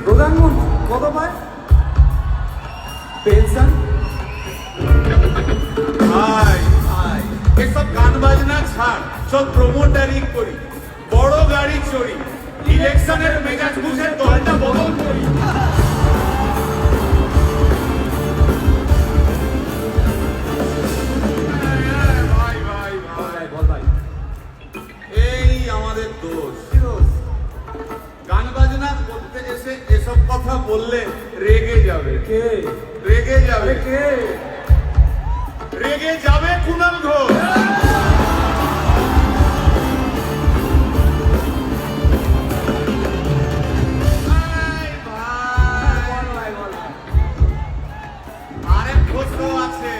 প্রধানমন্ত্রী কত পায় পেনশন? ভাই ভাই এসব গান বাজনা ছাড়, সব প্রমোটারি করি, বড় গাড়ি চড়ি, ইলেকশনের মেজাজ বুঝে দলটা বদল করি। ভাই ভাই ভাই বল ভাই। এই আমাদের দোষ। গান বাজনা করতে এসে এসব কথা বললে রেগে যাবে। কে রেগে যাবে কে? রেগে যাবে কুণাল ঘোষ। আরেক ঘোষ তো আছে,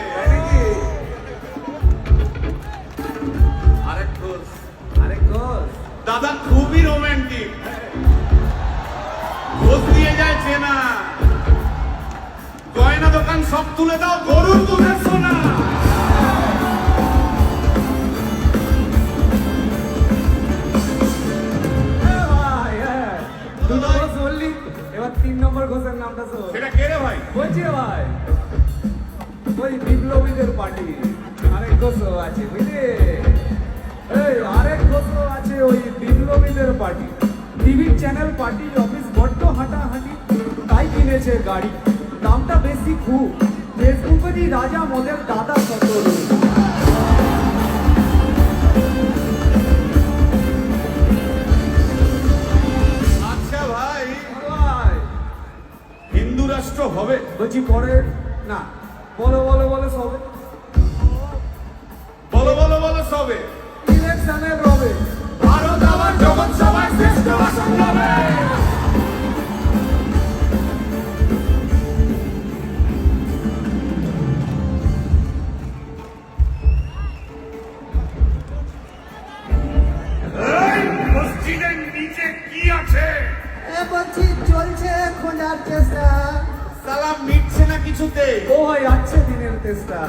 আরেক ঘোষ। আরে ঘোষ দাদা খুবই রোমান্টিক, ঘোষ দিয়ে যায় চেনা, গয়না দোকান সব তুলে দাও, গরুর দুধের সোনা। ভাই হ্যাঁ, দুটো ঘোষ বললি, এবার 3 নম্বর ঘোষের নামটা শোন। সেটা কে রে ভাই? বলছি রে ভাই, ওই বিপ্লবীদের পার্টি আরেক ঘোষও আছে বুঝলি। এই আরেক ঘোষও আছে ওই বিপ্লবীদের party. TV channel party office বড্ড হাঁটাহাঁটি, তাই কিনেছে গাড়ি, দামটা বেশি খুব, ফেসবুকেরই রাজা মদের দাদা সতরু। আচ্ছা ভাই, ভাই হিন্দু রাষ্ট্র হবে? বলছি পরে না, বলো বলো বলো সবে বলো বলো বলো সবে। ইলেকশনের রবে ভারত আবার জগৎ সভায় শ্রেষ্ঠ ভাষণ হবে। এই মসজিদের নিচে কি আছে? বলছি চলছে খোঁজার চেষ্টা। সালাম মিটছে না কিছুতে। ও ভাই আছে দিনের তেষ্টা।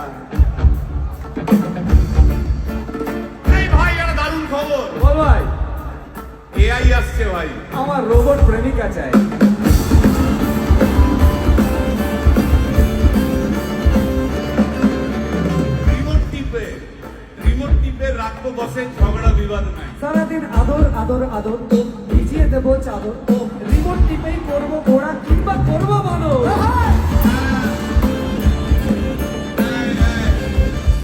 এই ভাই একটা দারুণ খবর, বল ভাই। এআই আসছে ভাই। আমার রোবট প্রেমিকা চাই। রিমোট টিপে রাখবো বসে, ঝগড়া বিবাদ নাই। সারাদিন আদর আদর আদর, ভিজিয়ে দেবো চাদর, রিমোট টিপেই করবো ঘোড়া কিংবা করবো বানর।